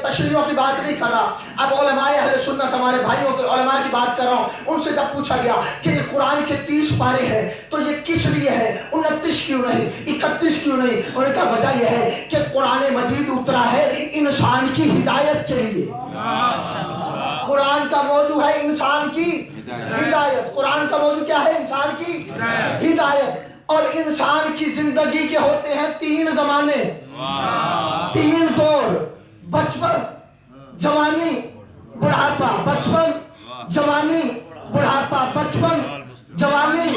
तशरीहों की बात नहीं कर रहा। अब उलमाए अहले सुन्नत हमारे भाइयों के उलमा की बात कर रहा हूँ। उनसे जब पूछा गया कि ये कुरान के 30 पारे हैं तो ये किस लिए है, 29 क्यों नहीं, 31 क्यों नहीं? उन्होंने कहा वजह यह है कि कुरान मजीद उतरा है इंसान की हिदायत के लिए। कुरान का मौजू है इंसान की हिदायत। कुरान का मौजू क्या है? इंसान की हिदायत। और इंसान की जिंदगी के होते हैं 3 जमाने, 3 दौर, बचपन, जवानी, बुढ़ापा। बचपन, जवानी, बुढ़ापा, बचपन, जवानी,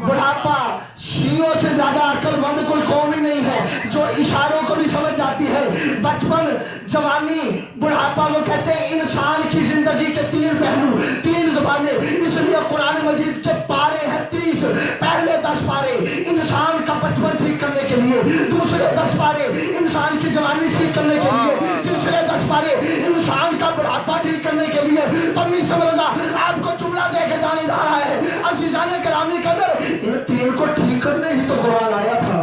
बुढ़ापा। शियों से ज्यादा अक्लमंद कोई कौम ही नहीं है जो इशारों को भी समझ जाती है। बचपन, जवानी, बुढ़ापा, वो कहते हैं इंसान की जिंदगी के 3 पहलू, 3 ज़बानें। इसलिए कुरान मजीद के पारे हैं 30। पहले 10 पारे इंसान का बचपन ठीक करने के लिए, दूसरे 10 पारे इंसान की जवानी ठीक करने के लिए, तीसरे 10 पारे इंसान का बुढ़ापा ठीक करने के लिए। तो मिस्र रजा आपको जुमला देके जाने जा रहा है, अज़ीज़ाने करामी कदर, इन 3 को ठीक करने ही तो कुरान आया था।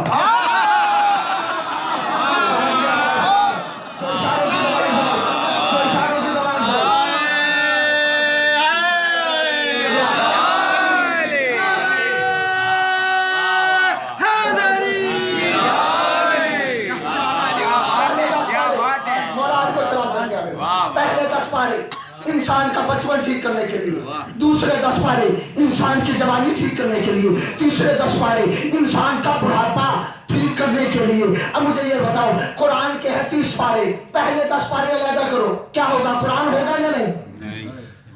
इंसान का बचपन ठीक करने के लिए, दूसरे 10 पारे इंसान की जवानी ठीक करने के लिए, तीसरे 10 पारे इंसान का बुढ़ापा ठीक करने के लिए। अब मुझे ये बताओ, कुरान के हैं 30 पारे, पहले 10 पारे अलहदा करो, क्या होगा? कुरान होगा या नहीं?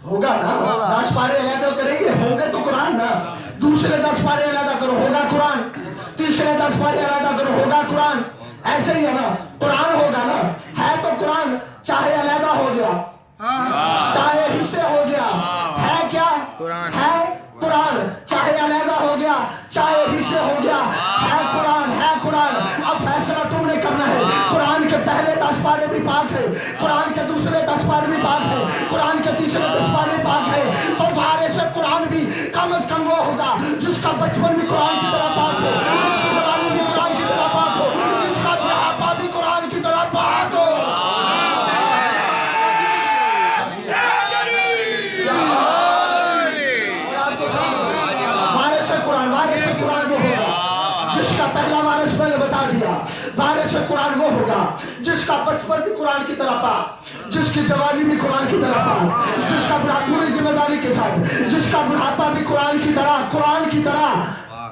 होगा ना। 10 पारे अलहदा करेंगे, होंगे तो कुरान ना। दूसरे 10 पारे अलहदा करो, होगा कुरान। तीसरे 10 पारे अलहदा करो, होगा कुरान। ऐसे ही है ना, कुरान होगा ना। है तो कुरान, चाहे अलहदा हो गया, चाहे हिस्से हो गया, है क्या? कुरान है। कुरान चाहे अलहदा हो गया, चाहे हिस्से हो गया, है कुरान, है कुरान। अब फैसला तुमने करना है। कुरान के पहले 10 पारे भी पाक है, कुरान के दूसरे 10 पारे भी पाक है, कुरान के तीसरे 10 पारे भी पाक है। तो वारिस कुरान भी कम से कम वो होगा जिसका बचपन भी कुरान की तरह पाक हो, जिसकी जवानी भी कुरान की तरह पाक हो, जिसका बुढ़ापा भी कुरान की तरह पाक हो। जिसका पहला वारिस मैंने बता दिया, वारिस कुरान वो होगा जिसका बचपन भी कुरान की तरह पाक, जिसकी जवानी भी कुरान की तरह पाक, जिसका बुढ़ापा पूरी जिम्मेदारी के साथ, जिसका बुढ़ापा भी कुरान की तरह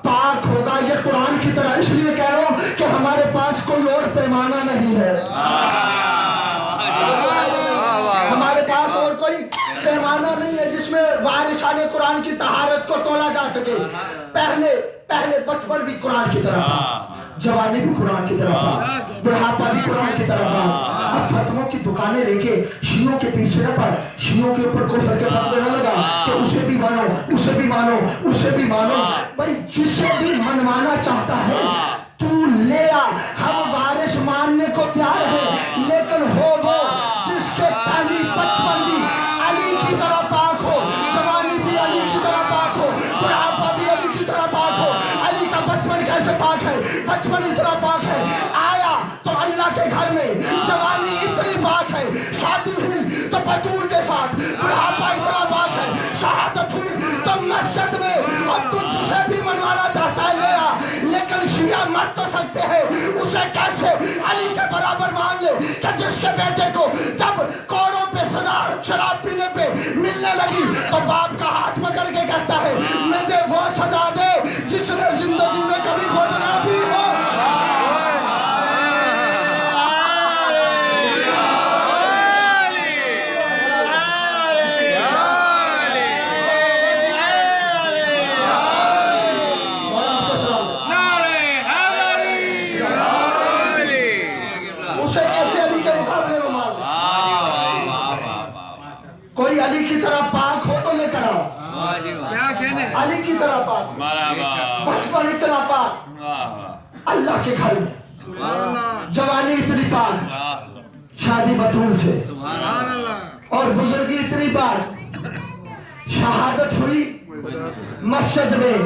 पाक होगा। ये कुरान की तरह इसलिए कह रहा हूं कि हमारे पास कोई और पैमाना नहीं है, हमारे पास और कोई पैमाना नहीं है जिसमें वारिसाने कुरान की तहारत को तोला जा सके। पहले बचपन भी कुरान की तरह पाक, जवानी भी कुरान की तरह पाक, बुढ़ापा भी कुरान की तरह पाक। अब फतवों की दुकानें लेके शियों के पीछे न पड़, शियों के ऊपर कोफर के फतवे न लगा कि उसे भी मानो, उसे भी मानो, उसे भी मानो। भाई जिसे भी मनवाना चाहता है तू ले आ, हम वारिस मानने को तैयार है, लेकिन हो वो जिसके पहली बचपन भी अली की तरह पाक हो, जवानी भी अली की तरह पाक हो, बुढ़ापा भी अली की तरह पाक हो। अली का बचपन कैसे पाक है? बचपन इतना पाक है, आया तो अल्लाह के घर में, जवानी इतनी पाक है, शादी हुई तो बतूल के साथ, बुढ़ापा इतना पाक है, शहादत हुई तो मस्जिद में। और तू जिसे भी मनवाना चाहता है ले आ, लेकिन शिया मर तो सकते हैं, उसे कैसे अली के बराबर मान ले कि जिसके बेटे को जब कोड़ों पे सजा शराब पीने पे मिलने लगी तो बाप का हाथ पकड़ के कहता है मुझे वो सजा दे जिसने जिंदगी में कभी खुद ना पी हो। कोई अली की तरह पाक हो तो लेकर आओ, अली की तरह पाक, बचपन इतना पाक अल्लाह के घर में, जवानी इतनी पाक शादी बतूल से, और बुजुर्गी इतनी पाक शहादत हुई मस्जिद में।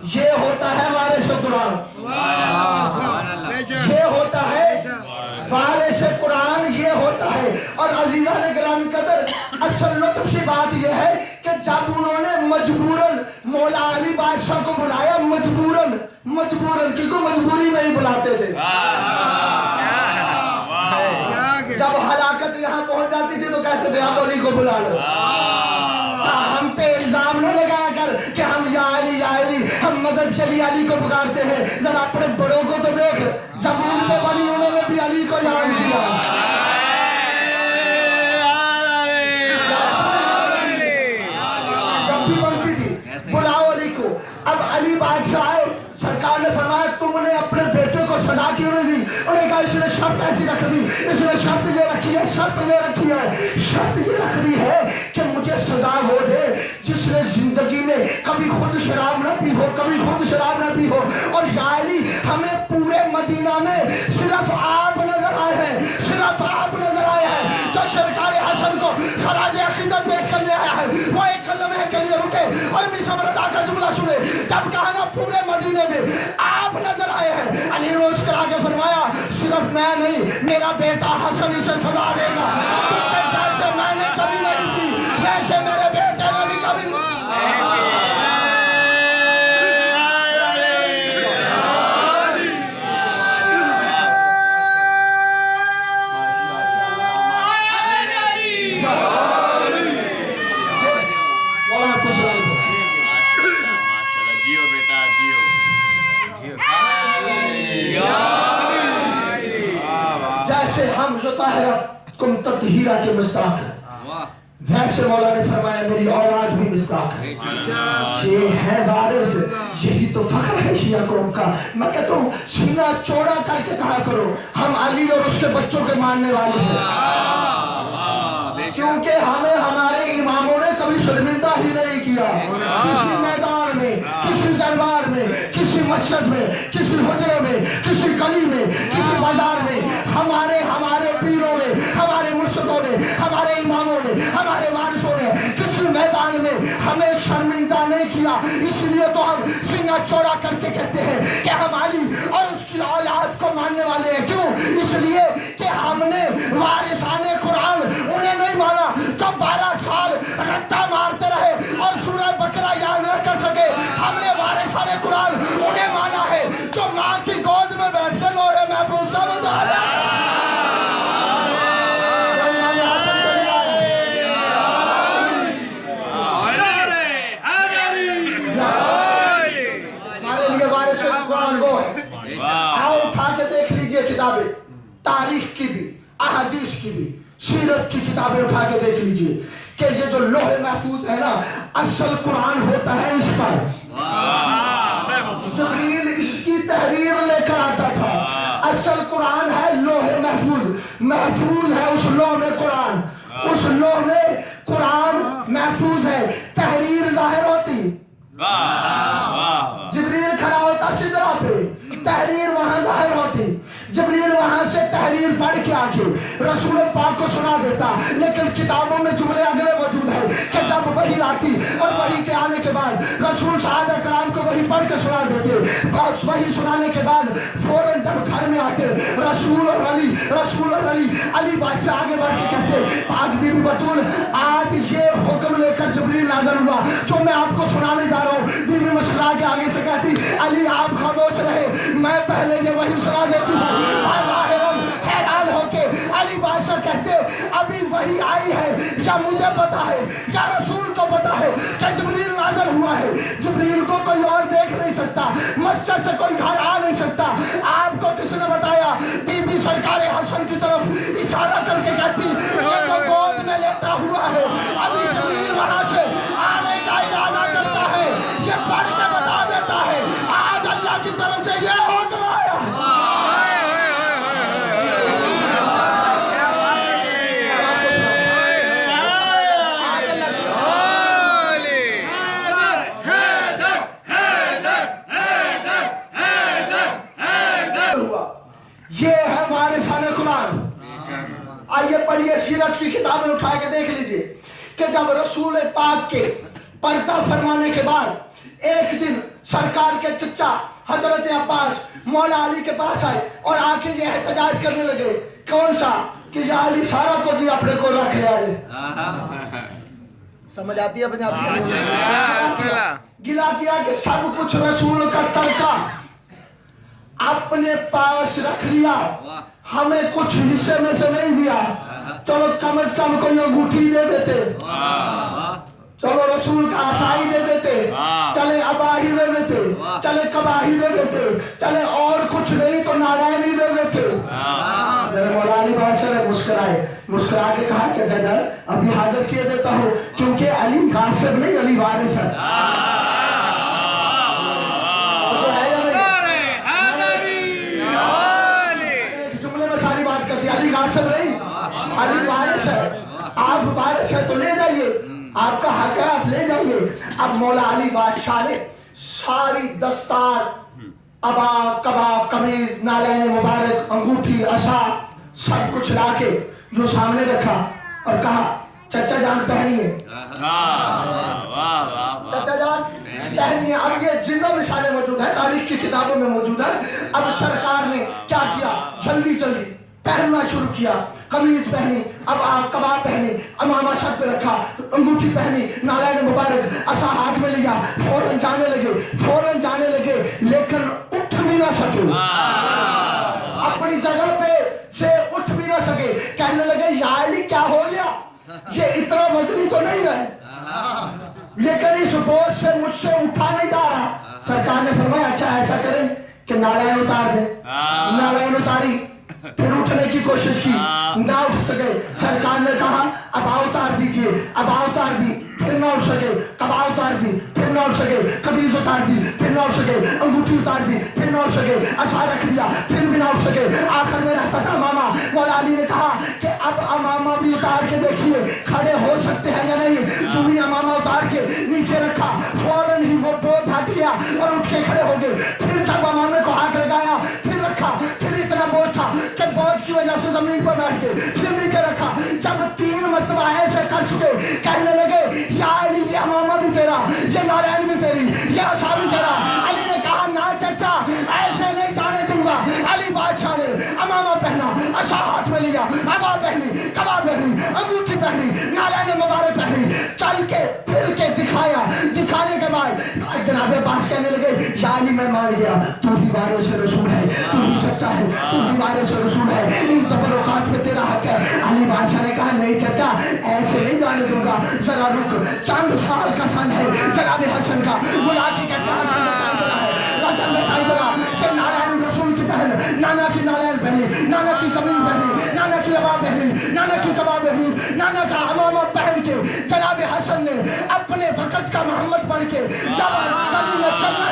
ये होता है वारिस कुरान, ये होता है وارث قرآن یہ ہوتا ہے. اور عزیزان گرامی قدر اصل لطف کی بات یہ ہے کہ جب انہوں نے مجبوراً مولا علی بادشاہ کو بلایا، مجبوراً کیونکہ مجبوری میں ہی بلاتے تھے. جب ہلاکت یہاں پہنچ جاتی تھی تو کہتے تھے اب علی کو بلا لو. ہم پہ الزام نہ لگایا کر کہ ہم یا علی ہم مدد کے لیے علی کو پکارتے ہیں. ذرا اپنے بڑوں کو تو دیکھ، جب ان پہ بنی انہوں نے بھی علی کو یاد کیا. جب بھی بنتی تھی بلاؤ علی کو. اب علی بادشاہ آئے، سرکار نے فرمایا تم نے اپنے بیٹے کو سزا کیوں نہیں دی؟ انہوں نے کہا اس نے شرط ایسی رکھ دی، اس نے شرط یہ رکھی ہے کہ مجھے سزا ہو دے جس نے زندگی میں کبھی خود شراب نہ پی ہو. اور یا علی ہمیں پورے مدینہ میں صرف آپ نظر آئے ہیں جو سرکار حسن کو خراج عقیدت پیش کرنے آیا ہے. وہ ایک کلمے کے لیے رکے اور میسم رضا کا جملہ سنے. جب کہا نا پورے مدینے میں آپ نظر آئے ہیں، علی نے مسکرا کے فرمایا صرف میں نہیں، میرا بیٹا حسن اسے سزا دے گا. جیسے میں نے کبھی نہیں کی ویسے میرے بیٹے نے بھی کبھی نہیں. کم تطہیرہ کے مصداق ہے، ویسے مولا نے فرمایا میری اولاد بھی مصداق ہے. یہ ہے وارث، یہی تو فخر ہے شیعہ قوم کا. میں کہتا ہوں سینہ چوڑا کر کے کہا کرو ہم علی اور اس کے بچوں کے ماننے والے ہیں، کیونکہ ہمیں ہمارے اماموں نے کبھی شرمندہ ہی نہیں کیا. کسی میدان میں، کسی دربار میں، کسی مسجد میں، کسی حجرے میں، کسی گلی میں، کسی بازار میں ہمارے پیروں نے، ہمارے مرشدوں نے، ہمارے اماموں نے، ہمارے وارثوں نے کسی میدان میں ہمیں شرمندہ نہیں کیا. اس لیے تو ہم سینہ چوڑا کر کے کہتے ہیں کہ ہم علی اور اس کی اولاد کو ماننے والے ہیں. کیوں؟ اس لیے کہ ہم نے وارثان قرآن انہیں نہیں مانا جو 12 سال رٹا مارتے رہے اور سورہ بقرہ یاد نہ کر سکے. ہم نے وارثان قرآن انہیں مانا ہے جو ماں کی گود میں بیٹھ کے لوہے محفوظ کا مطالعہ. کتابیں تاریخ کی بھی، احادیث کی بھی، سیرت کی کتابیں اٹھا کے دیکھ لیجئے کہ یہ جو لوح محفوظ ہے نا اصل قرآن ہوتا ہے اس پر. جبریل اس کی تحریر لے کر آتا تھا. اصل قرآن ہے لوح محفوظ ہے اس لوح میں قرآن. اس لوح میں قرآن محفوظ ہے، تحریر ظاہر ہوتی. جبریل کھڑا ہوتا سدرہ پہ، تحریر وہاں ظاہر ہوتی. جبریل وہاں سے تحریر پڑھ کے آکے رسول پاک کو سنا دیتا. لیکن کتابوں میں جملے اگلے موجود ہیں کہ جب وحی آتی اور وحی کے آنے کے بعد رسول صحابہ کرام کو وحی پڑھ کے سنا دیتے. وحی سنانے کے بعد فوراً جب گھر میں آتے رسول اور علی علی بادشاہ آگے بڑھ کے کہتے پاک بی بی بطول آج یہ حکم لے کر جبریل نازل ہوا جو میں آپ کو سنانے جا رہا ہوں. بی بی مسکرا کے آگے سے کہتی علی آپ خاموش رہے، میں پہلے یہ وحی سنا دیتی ہوں. حیران ہو کے علی بادشاہ کہتے ابھی وحی آئی ہے یا مجھے پتا ہے یا رسول کو پتا ہے کہ جبریل نازل ہوا ہے. جبریل کو کوئی اور دیکھ نہیں سکتا، مسجد سے کوئی گھر آ نہیں سکتا. آپ کو کس نے بتایا؟ بی بی سرکار حسن کی طرف اشارہ کر کے کہتی یہ تو گود میں لیٹا ہوا ہے، ابھی جبریل وہاں سے آنے کا ارادہ کرتا ہے. یہ پڑھ کے بتا دیتا ہے آج اللہ کی طرف سے یہ حکم آیا. یہ ہے وارثان قرآن. آئیے پڑھیے سیرت کی کتابیں اٹھا کے دیکھ لیجئے کہ جب رسول پاک کے پردہ فرمانے کے بعد ایک دن سرکار کے چچا حضرت عباس مولا علی کے پاس آئے اور آ کے یہ احتجاج کرنے لگے कौन सा कि या अली सारा को जी अपने को रख लिया है। समझ आती है पंजाबी? गिला किया कि सब कुछ रसूल का तड़का अपने पास रख लिया, हमें कुछ हिस्से में से नहीं दिया। चलो कम से कम कोई अंगूठी दे देते, चलो रसूल का आसाई दे देते, चले अबाही दे देते, चले कबाही दे देते, चले और कुछ नहीं तो नारायणी दे देते। मेरे मौलानी बादशाह ने मुस्कुरा के कहा चाचा जान अभी हाजिर किए देता हूँ, क्योंकि अली कासिब नहीं अली वारिस है। तो है या नहीं? एक जुमले में सारी बात कर दी, अली कासिब नहीं अली वारिस है। आप वारिस है तो ले जाइए, आपका हक है, आप ले जाइए। अब मौला अली बादशाह ने सारी दस्तार, अबा, कबाब, कमीज, नारायण मुबारक, अंगूठी, असा सब कुछ लाके जो सामने रखा और कहा चचा जान पहनिए, चचा जान पहनिए। अब ये जिंदा मिसालें मौजूद है, तारीख की किताबों में मौजूद है। अब सरकार ने क्या किया, जल्दी जल्दी पहनना शुरू किया। कमीज पहनी, अब कबाब पहनी, अमामा सर पे रखा, अंगूठी पहनी, नारायण मुबारक, असा हाथ में लिया, फौरन जाने लगे, लेकिन उठ भी ना सके, अपनी जगह पे से उठ भी ना सके। कहने लगे या अली क्या हो गया, ये इतना वजनी तो नहीं है, लेकिन इस बोझ से मुझसे उठा नहीं जा रहा। सरकार ने फरमाया अच्छा ऐसा करें कि नारायण उतार दे। नारायण उतारी, फिर उठने की कोशिश की, ना उठ सके। सरकार ने कहा अब उतार दीजिए, अब उतार दी, फिर ना उठ सके। कबा उतार दी, फिर ना उठ सके। कमीज उतार दी, फिर ना उठ सके। अंगूठी उतार दी, फिर ना उठ सके। असा रख दिया, फिर भी ना उठ सके। आखिर में रहता था अमामा। मौला अली ने कहा कि अब अमामा भी उतार के देखिए खड़े हो सकते हैं या नहीं। जो भी अमामा उतार के नीचे रखा, फौरन ही वो बोझ हट गया और उठ के खड़े हो गए। फिर जब अमामे को हाथ लगाया, फिर रखा, फिर इतना बोझ था कि बोझ की वजह से जमीन पर बैठ गए, फिर नीचे रखा। जब 3 मरतबा ऐसे कर चुके, कहने लगे या अली ये अमामा भी तेरा, ये नारायण भी तेरी, ये असा भी तेरा। अली ने कहा ना चचा ऐसे नहीं जाने दूंगा। अली बादशाह ने अमामा पहना, असा हाथ में लिया, अबा पहनी, कबा पहनी, अंगूठी पहनी, नारायण मुबारक पहनी, चल के फिर के दिखाया। दिखाने के बाद जनाबे पास कहने लगे या अली मैं मान गया, तू ही वारिस रसूल है, तू ही सच्चा है, तू ही वारिस रसूल है, इन तबरुकात में तेरा हक है। अली बादशाह ने कहा नहीं चचा ऐसे नहीं जाने दूंगा, जरा रुक, चंद साल का सन है जनाबे हसन का। बुला के कहते हैं हसन में टाइम बना है, हसन में टाइम बना कि नारायण रसूल की बहन नाना की नारायण पहनी, नाना की कमीज पहनी, नाना की अबा पहनी, नाना की कबाब पहनी, नाना का अमामा पहन के जनाबे हसन ने अपने वक्त का मोहम्मद बन के जब गली में चलना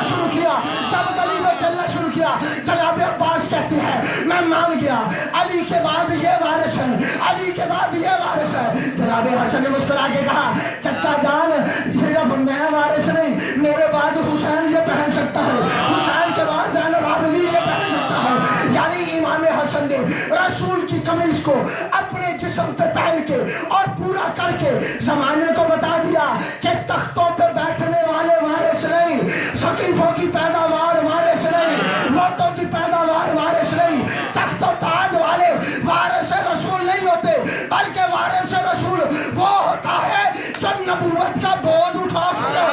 शुरू किया, जनाबे अब्बास कहते हैं मैं मान गया, अली के बाद ये वारिस है, अली के बाद ये वारिस है। जनाबे हसन ने मुस्कुरा के कहा चचा जान सिर्फ मैं वारिस नहीं, मेरे बाद हुसैन ये पहन सकता है, हुसैन के बाद ज़ैनुल आबिदीन ये पहन सकता है। यानी इमाम हसन ने रसूल की कमीज को अपने जिस्म पे पहन के और पूरा करके जमाने को बता दिया कि तख्तों पे बैठने वाले वारिस नहीं, सकीफों की पैदावार वारिस नहीं, वोटों की पैदावार वारिस नहीं, तख्तो ताज वाले वारिस रसूल नहीं होते, बल्कि वारिस रसूल वो होता है जो नबूवत का बोझ उठा सके।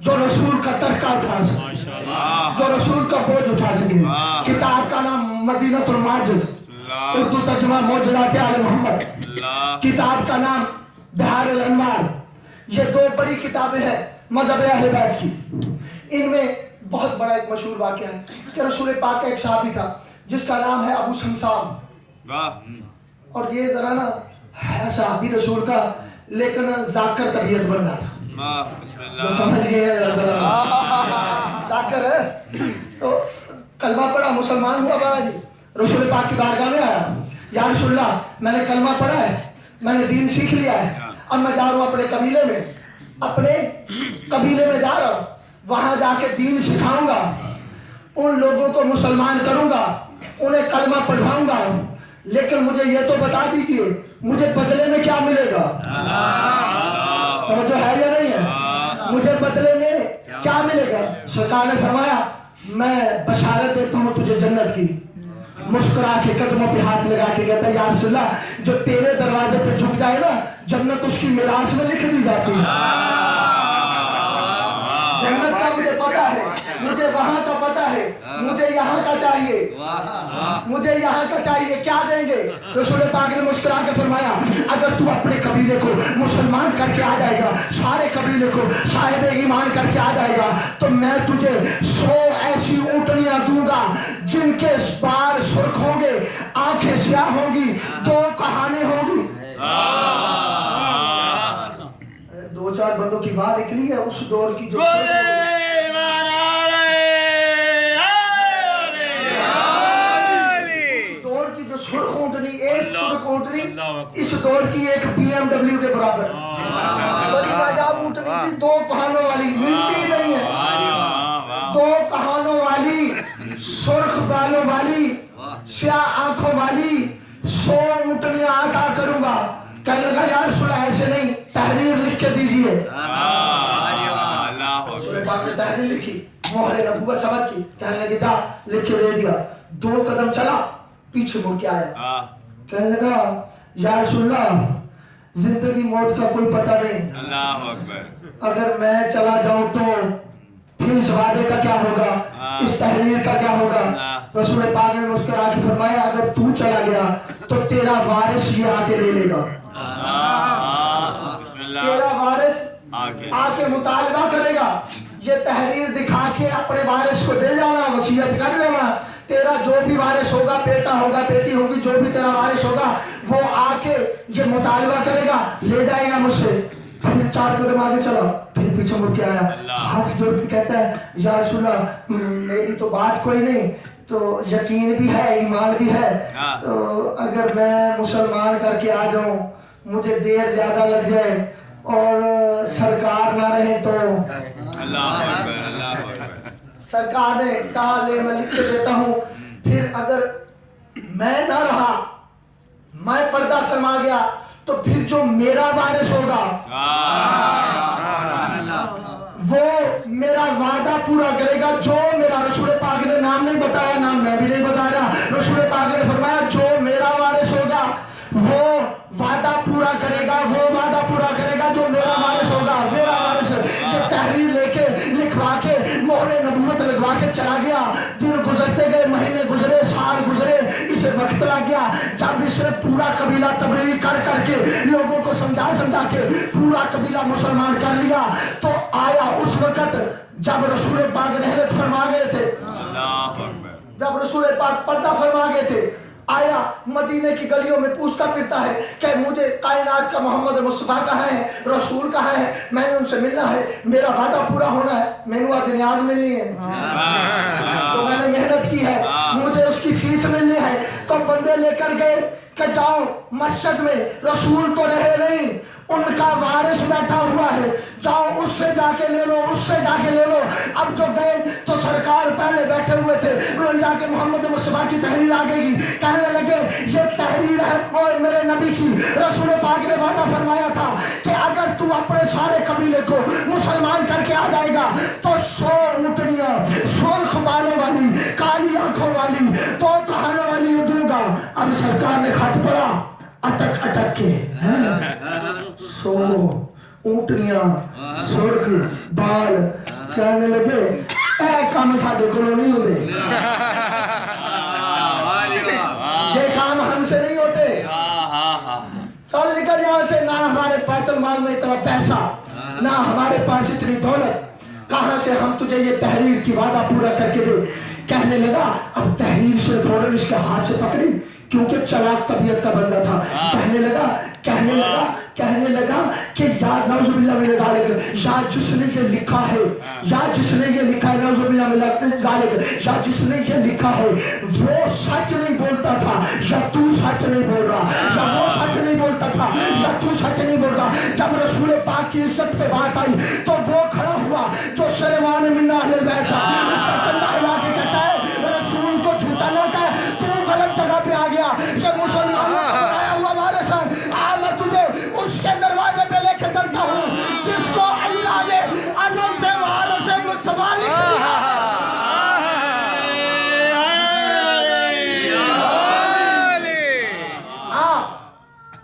जो रसूल का तरका उठा सके, जो रसूल का बोझ उठा सके। किताब का नाम मदीनतुल माजिज, उर्दू तर्जुमा मौजज़ात आले मोहम्मद, किताब का नाम बिहारुल अनवार। ये 2 बड़ी किताबें हैं मज़हब अहले बैत की। इनमें बहुत बड़ा एक मशहूर वाक़या है कि रसूल पाक का एक सहाबी था जिसका नाम है अबू समसाम। और ये जरा ना है सहाबी रसूल का, लेकिन जाकर तबीयत बन रहा था, तो समझ गए जाकर है। तो कलमा पढ़ा, मुसलमान हुआ बाबा जी, रसूल पाक की बारगाह में आया, या रसूलल्लाह मैंने कलमा पढ़ा है, मैंने दीन सीख लिया है, अब मैं जा रहा हूँ अपने कबीले में जा रहा हूँ, वहां जाके दीन सिखाऊंगा, उन लोगों को मुसलमान करूंगा उन्हें कलमा पढ़वाऊंगा, लेकिन मुझे ये तो बता दीजिए मुझे बदले में क्या मिलेगा? तो है या नहीं है? मुझे बदले में क्या मिलेगा? सरकार ने फरमाया मैं बशारत देता हूँ तुझे जन्नत की। मुस्कुरा के कदमों पे हाथ लगा के कहता है या रसूलल्लाह जो तेरे दरवाजे पे झुक जाए ना जन्नत उसकी मिरास में लिख दी जाती है। जन्नत का मुझे पता है, मुझे वहां का पता है, मुझे यहाँ का चाहिए, मुझे यहाँ का चाहिए। क्या देंगे? रसूल पाक ने मुस्कुरा के फरमाया अगर तू अपने कबीले को मुसलमान करके आ जाएगा, सारे कबीले को साहिब ईमान करके आ जाएगा, तो मैं तुझे 100 ऐसी ऊँटनियां दूंगा जिनके बाल सुर्ख होंगे, आंखें स्याह होंगी, 2 कहानी होंगी। 2-4 बंदों की बात निकली है उस दौर की जो सुर्ख ऊँटनी, एक सुर्ख ऊँटनी इस दौर की एक BMW के बराबर, बड़ी नायाब ऊँटनी की 2 कहानों वाली मिलती नहीं है, 2 कहानों वाली, सुर्ख बालों वाली, स्याह आंखों वाली 100 ऊँटनियां अता करूंगा। कहने लगा यार रसूलल्लाह ऐसे नहीं, तहरीर लिख के दीजिए। ने तहरीर लिखी, मोहरे नबूवत सबक की, कहने लगे जा लिख के दे दिया। 2 कदम चला, पीछे मुड़ के आया, कहने लगा या रसूलल्लाह जिंदगी मौत का कोई पता नहीं, अल्लाह अकबर, अगर मैं चला जाऊं तो फिर इस वादे का क्या होगा, इस तहरीर का क्या होगा? रसूल पाक ने मुस्कुरा के फरमाया अगर तू चला गया तो तेरा वारिस ये आके ले लेगा, तेरा वारिस आके मुतालबा करेगा, ये तहरीर दिखा के अपने वारिस को दे जाना, वसीयत कर लेना, तेरा जो भी वारिस होगा, बेटा होगा, बेटी होगी, जो भी तेरा वारिस होगा वो आके ये मुतालबा करेगा, ले जाएगा मुझसे। फिर 4 कदम आगे चला, फिर पीछे मुड़ के आया, हाथ जोड़ के कहता है या रसूलल्लाह मेरी तो बात कोई नहीं, तो यकीन भी है, ईमान भी है, तो अगर मैं मुसलमान करके आ जाऊं, मुझे देर ज्यादा लग जाए और सरकार ना रहे तो सरकार ने कहा ले मैं लिख के देता हूँ, फिर अगर मैं ना रहा, मैं पर्दा फरमा गया, तो फिर जो मेरा वारिस होगा वो मेरा वादा पूरा करेगा, जो मेरा, रसूल पाक ने नाम नहीं बताया, नाम मैं भी नहीं बता रहा, रसूल पाक ने फरमाया जो मेरा वारिस होगा वो वादा पूरा करेगा, वो वादा पूरा करेगा जो मेरा वारिस होगा, मेरा वारिस। ये तहरीर लेके लिखवा के मोहरे नबूवत लगवा के चला गया। दिन गुजरते गए, महीने गुजरे, साल गुजरे, इसे वक्त लग गया। जब इसने पूरा कबीला तबलीग कर करके लोगों को समझा के पूरा कबीला मुसलमान कर लिया, तो आया उस वक्त जब रसूल पाक रहमत फरमा गए थे, जब रसूल पाक पर्दा फरमा गए थे, आया मदीने की गलियों में पूछता फिरता है कि मुझे कायनात का मोहम्मद मुस्तफा कहाँ है, रसूल कहाँ है, मैंने उनसे मिलना है, मेरा वादा पूरा होना है, मैंने आज न्याज मिलनी है, तो मैंने मेहनत की है, मुझे उसकी फीस मिलनी है। तो बंदे लेकर गए कि जाओ मस्जिद में रसूल तो रहे नहीं, उनका वारिस बैठा हुआ है, जाओ उससे जाके ले लो, उससे जाके ले लो। अब जो गए तो सरकार पहले बैठे हुए थे, उन्होंने जाके मोहम्मद मुस्तफा की तहरीर आ गई, कहने लगे ये तहरीर है मेरे नबी की, रसूल पाक ने वादा फरमाया था कि अगर तू अपने सारे कबीले को मुसलमान करके आ जाएगा तो 100 ऊँटनियां सुर्ख बालों वाली, काली आंखों वाली, 2 कहानों वाली दूंगा। अब सरकार ने खत पढ़ा अटक अटक के, 100 ऊँटनियां सुर्ख बाल, कहने लगे ए काम साडे कोलों नहीं होते, ये काम हमसे नहीं होते, चल निकल यहाँ से, ना हमारे बैतुल माल में इतना पैसा, ना हमारे पास इतनी दौलत, कहां से हम तुझे ये तहरीर की वादा पूरा करके दे। कहने लगा, अब तहरीर से फौरन इसके हाथ से पकड़ी, क्योंकि चलाक तबीयत का बंदा था। कहने लगा कि यार नौजुबिल्लाह मिन ज़ालिक, या जिसने ये लिखा है, या जिसने ये लिखा है, नौजुबिल्लाह मिन ज़ालिक, या जिसने ये लिखा है वो सच नहीं बोलता था, या तू सच नहीं बोल रहा, या वो सच नहीं बोलता था, या तू सच नहीं बोल रहा। जब रसूल पाक की इज्जत पे बात आई तो वो खड़ा हुआ जो शरवान मिन अहले बैत था, उसका कंधा हिला के कहता है रसूल को झूठा ना कह,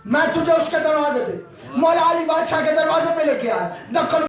میں تجھے اس کے دروازے پہ مولا علی بادشاہ کے دروازے پہ لے کے آیا. دکن